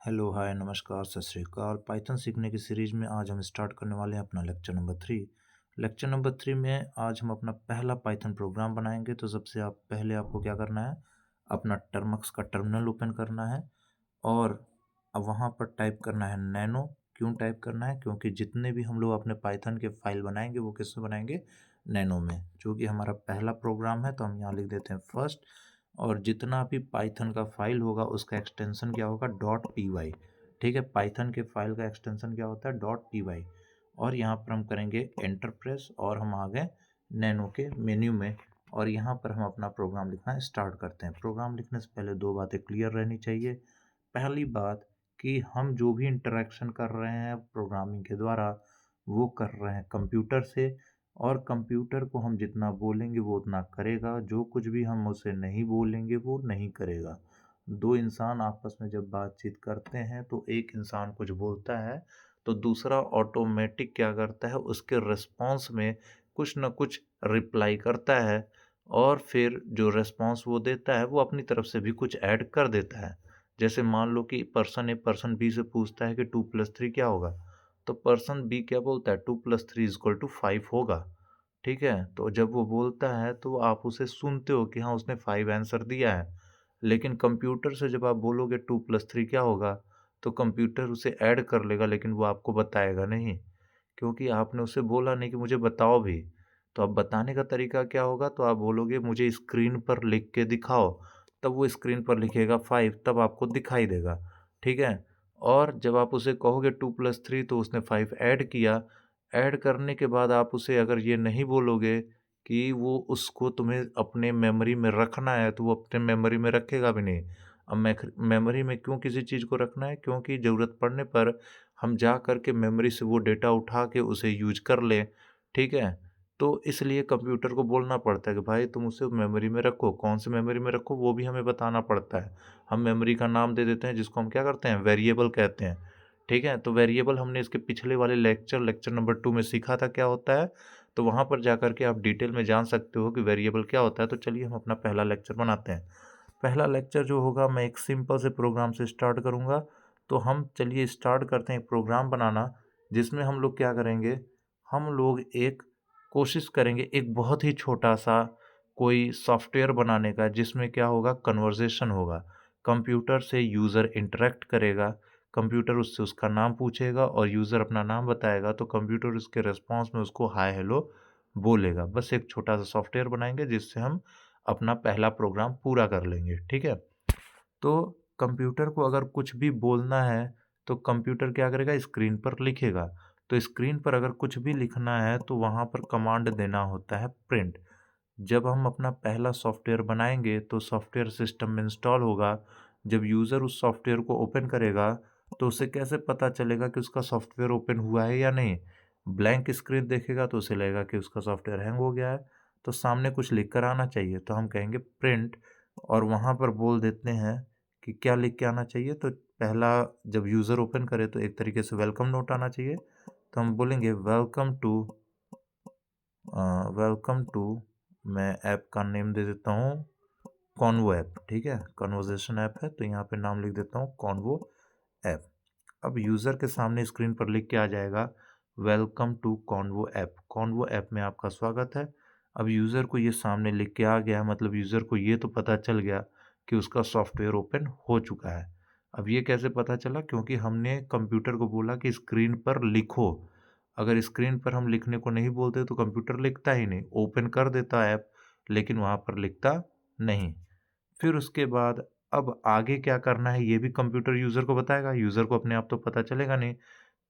Hello, हाय, नमस्कार, सत श्री अकाल। पाइथन सीखने की सीरीज़ में आज हम स्टार्ट करने वाले हैं अपना लेक्चर नंबर 3। लेक्चर नंबर 3 में आज हम अपना पहला पाइथन प्रोग्राम बनाएंगे। तो सबसे पहले आपको क्या करना है, अपना टर्मक्स का टर्मिनल ओपन करना है और अब वहाँ पर टाइप करना है नैनो। क्यों टाइप करना है? क्योंकि जितने भी हम लोग अपने पाइथन के फाइल बनाएंगे वो किसमें बनाएंगे? नैनो में, जो कि हमारा पहला प्रोग्राम है। तो हम यहाँ लिख देते हैं फर्स्ट, और जितना भी पाइथन का फाइल होगा उसका एक्सटेंशन क्या होगा? Dot P Y. ठीक है, पाइथन के फाइल का एक्सटेंशन क्या होता है? Dot P Y. और यहाँ पर हम करेंगे एंटर प्रेस और हम आ गए नैनो के मेन्यू में, और यहाँ पर हम अपना प्रोग्राम लिखना स्टार्ट करते हैं। प्रोग्राम लिखने से पहले दो बातें क्लियर रहनी चाहिए। पहली बात कि हम जो भी इंटरेक्शन कर रहे हैं प्रोग्रामिंग के द्वारा वो कर रहे हैं कंप्यूटर से, और कंप्यूटर को हम जितना बोलेंगे वो उतना करेगा, जो कुछ भी हम उसे नहीं बोलेंगे वो नहीं करेगा। दो इंसान आपस में जब बातचीत करते हैं तो एक इंसान कुछ बोलता है तो दूसरा ऑटोमेटिक क्या करता है, उसके रिस्पॉन्स में कुछ न कुछ रिप्लाई करता है, और फिर जो रिस्पॉन्स वो देता है वो अपनी तरफ से भी कुछ ऐड कर देता है। जैसे मान लो कि पर्सन ए पर्सन बी से पूछता है कि 2+3 क्या होगा, तो पर्सन बी क्या बोलता है? 2+3 = 5 होगा। ठीक है, तो जब वो बोलता है तो आप उसे सुनते हो कि हाँ उसने 5 आंसर दिया है। लेकिन कंप्यूटर से जब आप बोलोगे 2+3 क्या होगा, तो कंप्यूटर उसे ऐड कर लेगा, लेकिन वो आपको बताएगा नहीं, क्योंकि आपने उसे बोला नहीं कि मुझे बताओ भी। तो अब बताने का तरीका क्या होगा? तो आप बोलोगे मुझे स्क्रीन पर लिख के दिखाओ, तब वो स्क्रीन पर लिखेगा 5, तब आपको दिखाई देगा। ठीक है, और जब आप उसे कहोगे 2+3 तो उसने 5 ऐड किया। ऐड करने के बाद आप उसे अगर ये नहीं बोलोगे कि वो उसको तुम्हें अपने मेमोरी में रखना है, तो वो अपने मेमोरी में रखेगा भी नहीं। अब मेमोरी में क्यों किसी चीज़ को रखना है? क्योंकि ज़रूरत पड़ने पर हम जा कर के मेमोरी से वो डेटा उठा के उसे यूज कर लें। ठीक है? तो इसलिए कंप्यूटर को बोलना पड़ता है कि भाई तुम उसे मेमोरी में रखो। कौन सी मेमोरी में रखो वो भी हमें बताना पड़ता है। हम मेमोरी का नाम दे देते हैं जिसको हम क्या करते हैं? वेरिएबल कहते हैं। ठीक है? तो वेरिएबल हमने इसके पिछले वाले लेक्चर नंबर 2 में सीखा था क्या होता है। तो वहाँ पर जाकर के आप डिटेल में जान सकते हो कि वेरिएबल क्या होता है। तो चलिए हम अपना पहला लेक्चर बनाते हैं। पहला लेक्चर जो होगा मैं एक सिंपल से प्रोग्राम से स्टार्ट करूँगा। तो हम चलिए स्टार्ट करते हैं एक प्रोग्राम बनाना, जिसमें हम लोग क्या करेंगे, हम लोग एक कोशिश करेंगे एक बहुत ही छोटा-सा कोई सॉफ्टवेयर बनाने का, जिसमें क्या होगा, कन्वर्सेशन होगा। कंप्यूटर से यूज़र इंटरैक्ट करेगा, कंप्यूटर उससे उसका नाम पूछेगा और यूज़र अपना नाम बताएगा, तो कंप्यूटर उसके रिस्पॉन्स में उसको हाय हेलो बोलेगा। बस एक छोटा-सा सॉफ्टवेयर बनाएँगे जिससे हम अपना पहला प्रोग्राम पूरा कर लेंगे। ठीक है? तो कंप्यूटर को अगर कुछ भी बोलना है, तो कंप्यूटर क्या करेगा? स्क्रीन पर लिखेगा। तो स्क्रीन पर अगर कुछ भी लिखना है, तो वहाँ पर कमांड देना होता है प्रिंट। जब हम अपना पहला सॉफ्टवेयर बनाएँगे, तो सॉफ्टवेयर सिस्टम में इंस्टॉल होगा। जब यूज़र उस सॉफ्टवेयर को ओपन करेगा, तो उसे कैसे पता चलेगा कि उसका सॉफ्टवेयर ओपन हुआ है या नहीं? ब्लैंक स्क्रीन देखेगा तो उसे लगेगा कि उसका सॉफ्टवेयर हैंग हो गया है, तो सामने कुछ लिख कर आना चाहिए। तो हम कहेंगे प्रिंट, और वहाँ पर बोल देते हैं कि क्या लिख के आना चाहिए। तो पहला, जब यूज़र ओपन करे तो एक तरीके से वेलकम नोट आना चाहिए। तो हम बोलेंगे वेलकम टू, मैं ऐप का नेम दे देता हूँ कॉन्वो ऐप। ठीक है, कन्वर्सेशन ऐप है तो यहाँ पे नाम लिख देता हूँ कॉन्वो ऐप। अब यूज़र के सामने स्क्रीन पर लिख के आ जाएगा welcome to Convo app. Convo app में आपका स्वागत है। अब यूज़र को ये सामने लिख के आ गया है, मतलब यूज़र को ये तो पता चल गया कि उसका सॉफ्टवेयर ओपन हो चुका है। अब ये कैसे पता चला? क्योंकि हमने कंप्यूटर को बोला कि स्क्रीन पर लिखो। अगर स्क्रीन पर हम लिखने को नहीं बोलते तो कंप्यूटर लिखता ही नहीं, ओपन कर देता ऐप, लेकिन वहाँ पर लिखता नहीं। फिर उसके बाद अब आगे क्या करना है ये भी कंप्यूटर यूज़र को बताएगा। यूज़र को अपने आप तो पता चलेगा नहीं,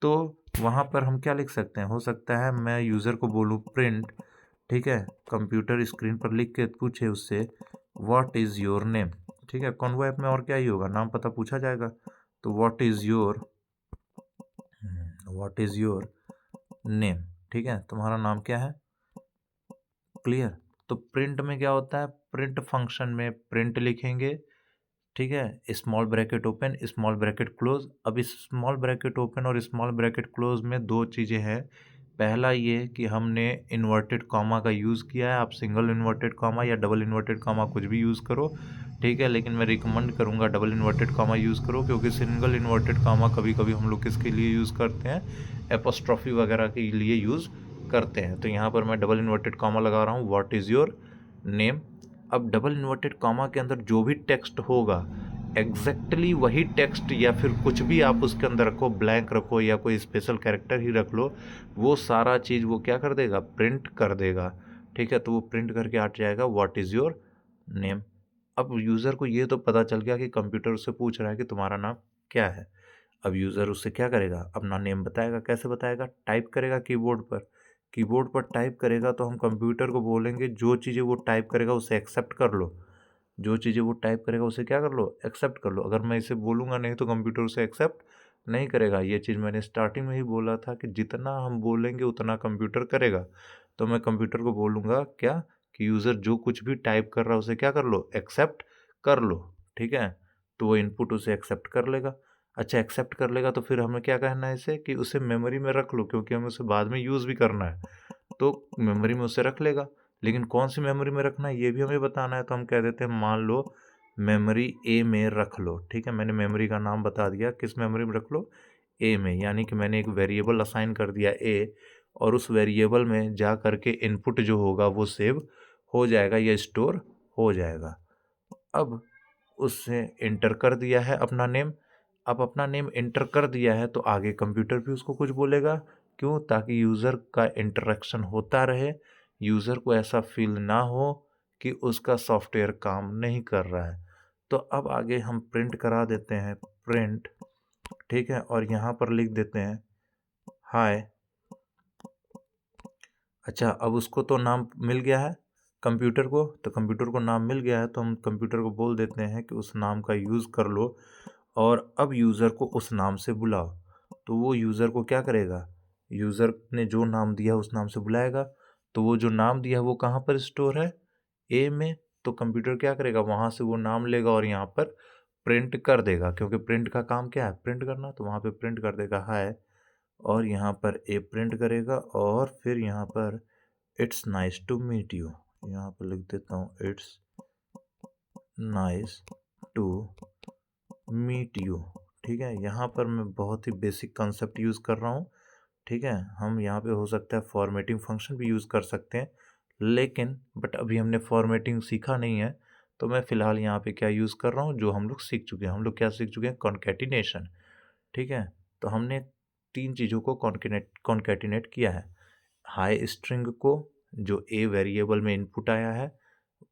तो वहाँ पर हम क्या लिख सकते हैं? हो सकता है मैं यूज़र को बोलूँ प्रिंट। ठीक है, कंप्यूटर स्क्रीन पर लिख के पूछे उससे व्हाट इज़ योर नेम। ठीक है, कॉन्वो ऐप में और क्या ही होगा, नाम पता पूछा जाएगा। तो व्हाट इज़ योर नेम। ठीक है, तुम्हारा नाम क्या है? क्लियर? तो प्रिंट में क्या होता है? प्रिंट फंक्शन में प्रिंट लिखेंगे। ठीक है, small bracket open, small bracket close. अब इस स्मॉल ब्रैकेट ओपन और स्मॉल ब्रैकेट क्लोज में दो चीज़ें हैं। पहला ये कि हमने इन्वर्टेड कॉमा का यूज़ किया है। आप सिंगल इन्वर्टेड कॉमा या डबल इन्वर्टेड कॉमा कुछ भी यूज़ करो। ठीक है, लेकिन मैं रिकमेंड करूँगा डबल इन्वर्टेड कॉमा यूज़ करो, क्योंकि सिंगल इन्वर्टेड कॉमा कभी कभी हम लोग किसके लिए यूज़ करते हैं, एपोस्ट्रॉफी वगैरह के लिए यूज़ करते हैं। तो यहाँ पर मैं डबल इन्वर्टेड कॉमा लगा रहा हूँ, व्हाट इज़ योर नेम। अब डबल इन्वर्टेड कॉमा के अंदर जो भी टेक्स्ट होगा एग्जैक्टली वही टेक्स्ट, या फिर कुछ भी आप उसके अंदर रखो, ब्लैंक रखो या कोई स्पेशल कैरेक्टर ही रख लो, वो सारा चीज़ वो क्या कर देगा, प्रिंट कर देगा। ठीक है, तो वो प्रिंट करके आ जाएगा व्हाट इज़ योर नेम। अब यूज़र को ये तो पता चल गया कि कंप्यूटर उससे पूछ रहा है कि तुम्हारा नाम क्या है। अब यूज़र उससे क्या करेगा, अपना नेम बताएगा। कैसे बताएगा, टाइप करेगा कीबोर्ड पर। कीबोर्ड पर टाइप करेगा तो हम कंप्यूटर को बोलेंगे जो चीज़ें वो टाइप करेगा उसे एक्सेप्ट कर लो। जो चीज़ें वो टाइप करेगा उसे क्या कर लो, एक्सेप्ट कर लो। अगर मैं इसे बोलूँगा नहीं तो कंप्यूटर उसे एक्सेप्ट नहीं करेगा। ये चीज़ मैंने स्टार्टिंग में ही बोला था कि जितना हम बोलेंगे उतना कंप्यूटर करेगा। तो मैं कंप्यूटर को बोलूँगा क्या, कि यूज़र जो कुछ भी टाइप कर रहा है उसे क्या कर लो, एक्सेप्ट कर लो। ठीक है, तो वो इनपुट उसे एक्सेप्ट कर लेगा। अच्छा, एक्सेप्ट कर लेगा तो फिर हमें क्या कहना है इसे, कि उसे मेमोरी में रख लो, क्योंकि हमें उसे बाद में यूज़ भी करना है। तो मेमोरी में उसे रख लेगा, लेकिन कौन सी मेमोरी में रखना है ये भी हमें बताना है। तो हम कह देते हैं मान लो मेमोरी ए में रख लो। ठीक है, मैंने मेमोरी का नाम बता दिया, किस मेमोरी में रख लो, ए में, यानी कि मैंने एक वेरिएबल असाइन कर दिया ए, और उस वेरिएबल में जा करके इनपुट जो होगा वो सेव हो जाएगा या स्टोर हो जाएगा। अब उससे एंटर कर दिया है अपना नेम। अब अपना नेम एंटर कर दिया है तो आगे कंप्यूटर भी उसको कुछ बोलेगा। क्यों, ताकि यूज़र का इंटरेक्शन होता रहे, यूज़र को ऐसा फील ना हो कि उसका सॉफ्टवेयर काम नहीं कर रहा है। तो अब आगे हम प्रिंट करा देते हैं, प्रिंट। ठीक है, और यहाँ पर लिख देते हैं हाय। अच्छा, अब उसको तो नाम मिल गया है कंप्यूटर को, तो कंप्यूटर को नाम मिल गया है तो हम कंप्यूटर को बोल देते हैं कि उस नाम का यूज़ कर लो, और अब यूज़र को उस नाम से बुलाओ। तो वो यूज़र को क्या करेगा, यूज़र ने जो नाम दिया उस नाम से बुलाएगा। तो वो जो नाम दिया है वो कहाँ पर स्टोर है, ए में। तो कंप्यूटर क्या करेगा, वहाँ से वो नाम लेगा और यहाँ पर प्रिंट कर देगा, क्योंकि प्रिंट का काम क्या है, प्रिंट करना। तो वहाँ पे प्रिंट कर देगा हाय, और यहाँ पर ए प्रिंट करेगा, और फिर यहाँ पर it's nice to meet you, यहाँ पर लिख देता हूँ it's nice to meet you. ठीक है, यहाँ पर मैं बहुत ही बेसिक कंसेप्ट यूज़ कर रहा हूँ। ठीक है, हम यहाँ पे हो सकता है फॉर्मेटिंग फंक्शन भी यूज़ कर सकते हैं, लेकिन बट अभी हमने फॉर्मेटिंग सीखा नहीं है। तो मैं फ़िलहाल यहाँ पे क्या यूज़ कर रहा हूँ, जो हम लोग सीख चुके हैं। हम लोग क्या सीख चुके हैं, कॉन्कैटिनेशन। ठीक है, तो हमने तीन चीज़ों को कॉन्कैटिनेट किया है। हाई स्ट्रिंग को, जो ए वेरिएबल में इनपुट आया है,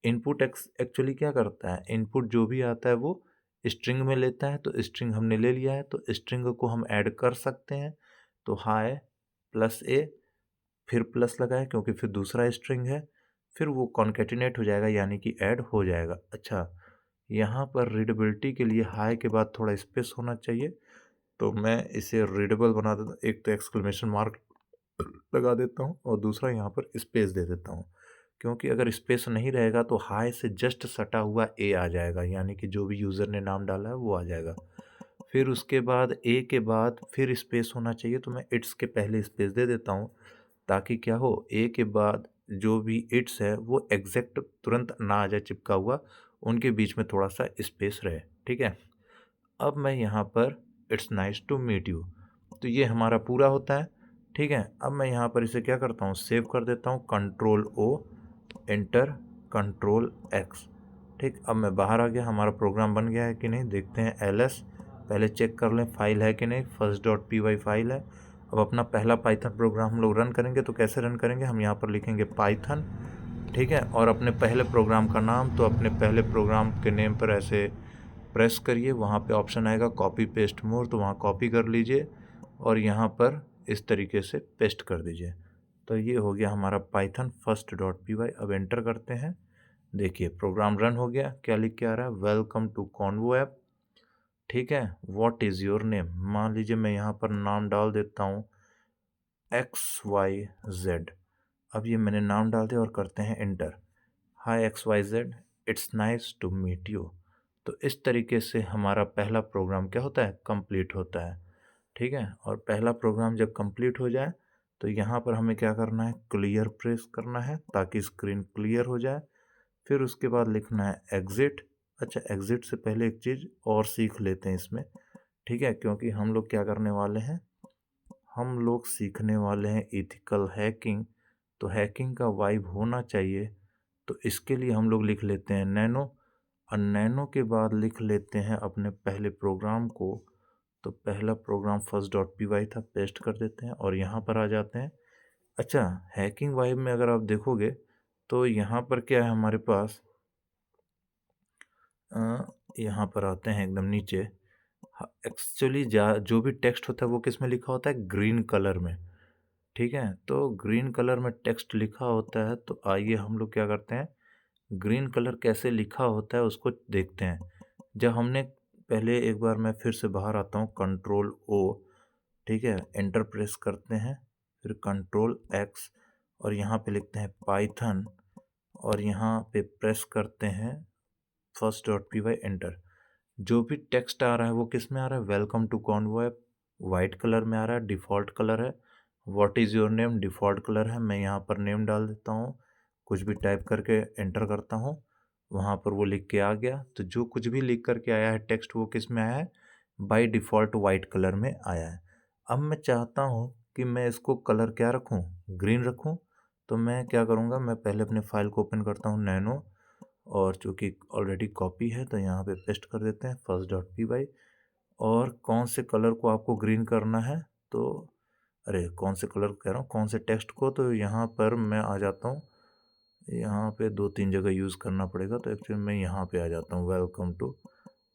इनपुट एक्चुअली क्या करता है, इनपुट जो भी आता है वो स्ट्रिंग में लेता है। तो स्ट्रिंग हमने ले लिया है, तो स्ट्रिंग को हम ऐड कर सकते हैं। तो हाय प्लस ए, फिर प्लस लगाए क्योंकि फिर दूसरा स्ट्रिंग है, फिर वो कॉन्केटिनेट हो जाएगा, यानी कि ऐड हो जाएगा। अच्छा, यहाँ पर रीडेबिलिटी के लिए हाई के बाद थोड़ा स्पेस होना चाहिए, तो मैं इसे रीडेबल बना देता हूँ। एक तो एक्सक्लेमेशन मार्क लगा देता हूँ और दूसरा यहाँ पर स्पेस दे देता हूँ, क्योंकि अगर स्पेस नहीं रहेगा तो हाई से जस्ट सटा हुआ ए आ जाएगा, यानी कि जो भी यूज़र ने नाम डाला है वो आ जाएगा। फिर उसके बाद ए के बाद फिर स्पेस होना चाहिए, तो मैं इट्स के पहले स्पेस दे देता हूँ, ताकि क्या हो, ए के बाद जो भी इट्स है वो एग्जैक्ट तुरंत ना आ जाए चिपका हुआ, उनके बीच में थोड़ा सा स्पेस रहे। ठीक है, अब मैं यहाँ पर it's nice to meet you, तो ये हमारा पूरा होता है। ठीक है, अब मैं यहाँ पर इसे क्या करता हूँ, सेव कर देता हूँ, control O, enter, control X. ठीक, अब मैं बाहर आ गया, हमारा प्रोग्राम बन गया है कि नहीं, देखते हैं एलएस, पहले चेक कर लें फाइल है कि नहीं, first dot P Y file है। अब अपना पहला पाइथन प्रोग्राम हम लोग रन करेंगे, तो कैसे रन करेंगे, हम यहाँ पर लिखेंगे पाइथन। ठीक है, और अपने पहले प्रोग्राम का नाम, तो अपने पहले प्रोग्राम के नेम पर ऐसे प्रेस करिए, वहाँ पे ऑप्शन आएगा कॉपी पेस्ट मोर, तो वहाँ कॉपी कर लीजिए और यहाँ पर इस तरीके से पेस्ट कर दीजिए। तो ये हो गया हमारा Python first dot P Y. अब एंटर करते हैं, देखिए प्रोग्राम रन हो गया। क्या लिख के आ रहा है, वेलकम टू कॉन्वो ऐप। ठीक है, व्हाट इज़ योर नेम, मान लीजिए मैं यहाँ पर नाम डाल देता हूँ XYZ। अब ये मैंने नाम डाल दिया और करते हैं enter. Hi XYZ, it's nice to meet you. तो इस तरीके से हमारा पहला प्रोग्राम क्या होता है, कंप्लीट होता है। ठीक है, और पहला प्रोग्राम जब कंप्लीट हो जाए तो यहाँ पर हमें क्या करना है, क्लियर प्रेस करना है ताकि स्क्रीन क्लियर हो जाए। फिर उसके बाद लिखना है एग्ज़िट। अच्छा, एग्ज़िट से पहले एक चीज़ और सीख लेते हैं इसमें, ठीक है? क्योंकि हम लोग क्या करने वाले हैं, हम लोग सीखने वाले हैं एथिकल हैकिंग, तो हैकिंग का वाइब होना चाहिए, तो इसके लिए हम लोग लिख लेते हैं नैनो, और नैनो के बाद लिख लेते हैं अपने पहले प्रोग्राम को। तो पहला program first dot P Y था, पेस्ट कर देते हैं और यहाँ पर आ जाते हैं। अच्छा, हैकिंग वाइब में अगर आप देखोगे तो यहाँ पर क्या है हमारे पास, अ, यहाँ पर आते हैं एकदम नीचे। एक्चुअली जो भी टेक्स्ट होता है वो किस में लिखा होता है, ग्रीन कलर में, ठीक है? तो ग्रीन कलर में टेक्स्ट लिखा होता है, तो आइए हम लोग क्या करते हैं, ग्रीन कलर कैसे लिखा होता है उसको देखते हैं। जब हमने पहले एक बार मैं फिर से बाहर आता हूँ, कंट्रोल ओ, ठीक है? एंटर प्रेस करते हैं, फिर कंट्रोल एक्स और यहाँ पे लिखते हैं पाइथन, और यहाँ पे प्रेस करते हैं first dot P Y, enter. जो भी टेक्स्ट आ रहा है वो किस में आ रहा है, welcome to Convo, white colour में आ रहा है, डिफ़ॉल्ट कलर है। What is your name, default colour है। मैं यहाँ पर नेम डाल देता हूँ, कुछ भी टाइप करके एंटर करता हूँ, वहाँ पर वो लिख के आ गया। तो जो कुछ भी लिख कर के आया है टेक्स्ट, वो किस में आया है, बाय डिफ़ॉल्ट वाइट कलर में आया है। अब मैं चाहता हूँ कि मैं इसको कलर क्या रखूँ, ग्रीन रखूँ। तो मैं क्या करूँगा, मैं पहले अपने फ़ाइल को ओपन करता हूँ नैनो, और चूँकि ऑलरेडी कॉपी है तो यहाँ पे पेस्ट कर देते हैं फर्स्ट डॉट पी वाई। और कौन से कलर को आपको ग्रीन करना है, तो अरे कौन से कलर कह रहा हूँ, कौन से टेक्स्ट को, तो यहाँ पर मैं आ जाता हूँ। यहाँ पे 2-3 जगह यूज़ करना पड़ेगा, तो एक्चुअली मैं यहाँ पे आ जाता हूँ, वेलकम टू,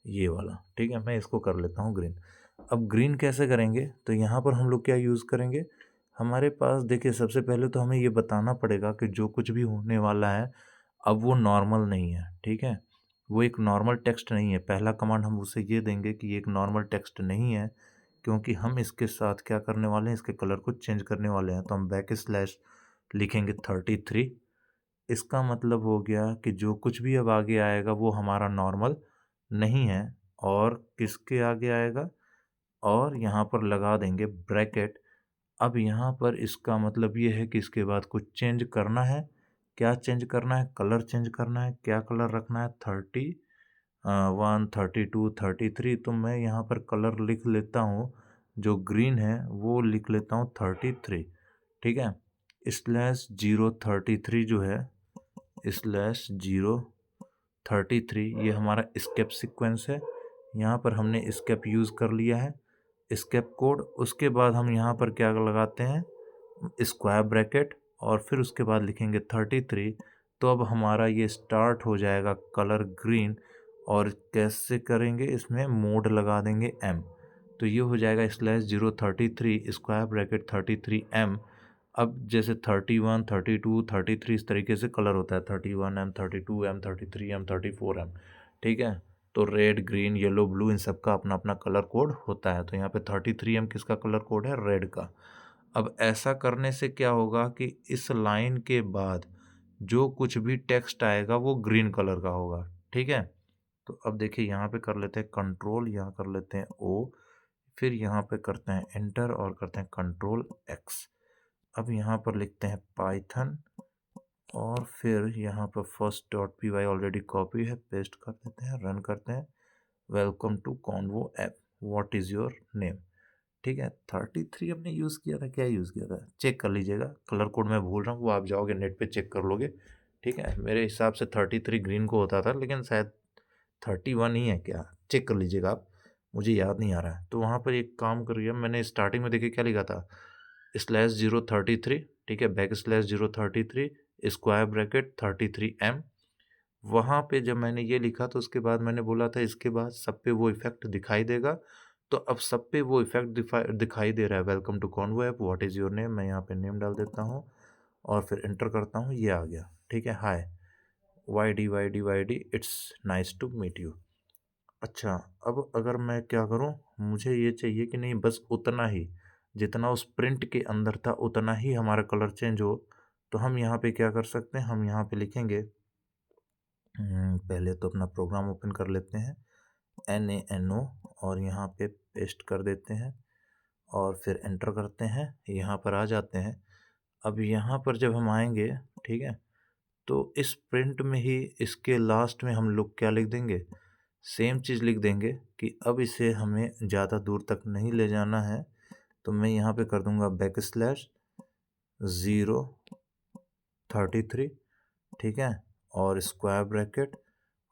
ये वाला, ठीक है? मैं इसको कर लेता हूँ ग्रीन। अब ग्रीन कैसे करेंगे, तो यहाँ पर हम लोग क्या यूज़ करेंगे, हमारे पास देखिए सबसे पहले तो हमें ये बताना पड़ेगा कि जो कुछ भी होने वाला है अब वो नॉर्मल नहीं है, ठीक है? वो एक नॉर्मल टेक्स्ट नहीं है। पहला कमांड हम उसे ये देंगे कि ये एक नॉर्मल टेक्स्ट नहीं है, क्योंकि हम इसके साथ क्या करने वाले हैं, इसके कलर को चेंज करने वाले हैं। तो हम बैक स्लैश लिखेंगे 33। इसका मतलब हो गया कि जो कुछ भी अब आगे आएगा वो हमारा नॉर्मल नहीं है, और किसके आगे आएगा, और यहाँ पर लगा देंगे ब्रैकेट। अब यहाँ पर इसका मतलब ये है कि इसके बाद कुछ चेंज करना है। क्या चेंज करना है, कलर चेंज करना है। क्या कलर रखना है, 31, 32, 33। तो मैं यहाँ पर कलर लिख लेता हूँ, जो ग्रीन है वो लिख लेता हूँ 33, ठीक है? स्लैश 033 जो है, स्लैश 033, ये हमारा स्केप सीक्वेंस है। यहाँ पर हमने स्केप यूज़ कर लिया है, स्केप कोड। उसके बाद हम यहाँ पर क्या लगाते हैं, स्क्वायर ब्रैकेट, और फिर उसके बाद लिखेंगे 33। तो अब हमारा ये स्टार्ट हो जाएगा कलर ग्रीन। और कैसे करेंगे, इसमें मोड लगा देंगे एम, तो ये हो जाएगा स्लैश 033 स्क्वायर ब्रैकेट 33 एम। अब जैसे 31, 32, 33 इस तरीके से कलर होता है, 31 एम, 32 एम, 33 एम, 34 एम, ठीक है? तो रेड, ग्रीन, येलो, ब्लू, इन सब का अपना अपना कलर कोड होता है। तो यहाँ पे 33 एम किसका कलर कोड है, रेड का। अब ऐसा करने से क्या होगा कि इस लाइन के बाद जो कुछ भी टेक्स्ट आएगा वो ग्रीन कलर का होगा, ठीक है? तो अब देखिए यहाँ पे कर लेते हैं कंट्रोल, यहाँ कर लेते हैं ओ, फिर यहाँ पे करते हैं एंटर और करते हैं कंट्रोल एक्स। अब यहाँ पर लिखते हैं पाइथन, और फिर यहाँ पर first dot P Y already copy है, पेस्ट कर देते हैं, रन करते हैं। Welcome to Convo app, what is your name, ठीक है? 33 हमने यूज़ किया था, क्या यूज़ किया था, चेक कर लीजिएगा। कलर कोड मैं भूल रहा हूँ, वो आप जाओगे नेट पे चेक कर लोगे, ठीक है? मेरे हिसाब से 33 ग्रीन को होता था, लेकिन शायद 31 ही है क्या, चेक कर लीजिएगा आप, मुझे याद नहीं आ रहा है। तो वहाँ पर एक काम करिए, मैंने स्टार्टिंग में देखिए क्या लिखा था, स्लैश 033, ठीक है? Back slash 033 square bracket 33 M. वहाँ पे जब मैंने ये लिखा तो उसके बाद मैंने बोला था इसके बाद सब पे वो इफ़ेक्ट दिखाई देगा। तो अब सब पे वो इफ़ेक्ट दिखाई दे रहा है, welcome to Convo app, what is your name. मैं यहाँ पे नेम डाल देता हूँ और फिर एंटर करता हूँ, ये आ गया, ठीक है? Hi Y D, it's nice to meet you. अच्छा, अब अगर मैं क्या करूँ, मुझे ये चाहिए कि नहीं बस उतना ही, जितना उस प्रिंट के अंदर था उतना ही हमारा कलर चेंज हो। तो हम यहाँ पे क्या कर सकते हैं, हम यहाँ पे लिखेंगे, पहले तो अपना प्रोग्राम ओपन कर लेते हैं, NaNO, और यहाँ पे पेस्ट कर देते हैं और फिर एंटर करते हैं, यहाँ पर आ जाते हैं। अब यहाँ पर जब हम आएंगे, ठीक है, तो इस प्रिंट में ही इसके लास्ट में हम लोग क्या लिख देंगे, सेम चीज़ लिख देंगे कि अब इसे हमें ज़्यादा दूर तक नहीं ले जाना है। तो मैं यहाँ पे कर दूंगा \033, ठीक है, और स्क्वायर ब्रैकेट,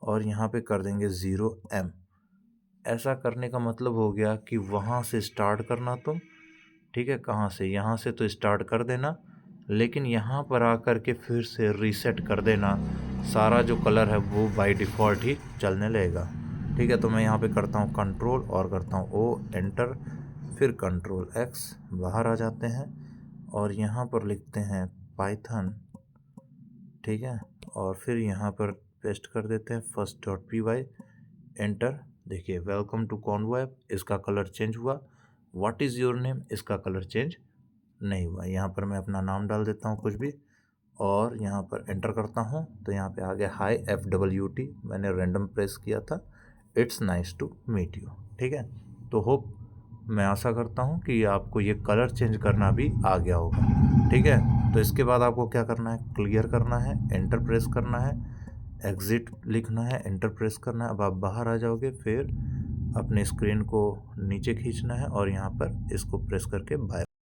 और यहाँ पे कर देंगे 0m। ऐसा करने का मतलब हो गया कि वहाँ से स्टार्ट करना तुम, ठीक है, कहाँ से, यहाँ से तो स्टार्ट कर देना, लेकिन यहाँ पर आकर के फिर से रीसेट कर देना। सारा जो कलर है वो बाय डिफ़ॉल्ट ही चलने लगेगा, ठीक है। तो मैं यहाँ पे करता हूँ कंट्रोल और करता हूँ ओ, एंटर, फिर कंट्रोल एक्स, बाहर आ जाते हैं और यहाँ पर लिखते हैं पाइथन, ठीक है, और फिर यहाँ पर पेस्ट कर देते हैं first.py, एंटर। देखिए वेलकम टू कॉन्वो ऐप, इसका कलर चेंज हुआ। व्हाट इज़ योर नेम, इसका कलर चेंज नहीं हुआ। यहाँ पर मैं अपना नाम डाल देता हूँ कुछ भी और यहाँ पर एंटर करता हूँ तो यहाँ पे आ गया हाई FWT, मैंने रैंडम प्रेस किया था, it's nice to meet you, ठीक है। तो होप, मैं आशा करता हूँ कि आपको ये कलर चेंज करना भी आ गया होगा, ठीक है। तो इसके बाद आपको क्या करना है, क्लियर करना है, एंटर प्रेस करना है, एग्ज़िट लिखना है, एंटर प्रेस करना है। अब आप बाहर आ जाओगे, फिर अपने स्क्रीन को नीचे खींचना है और यहाँ पर इसको प्रेस करके बाय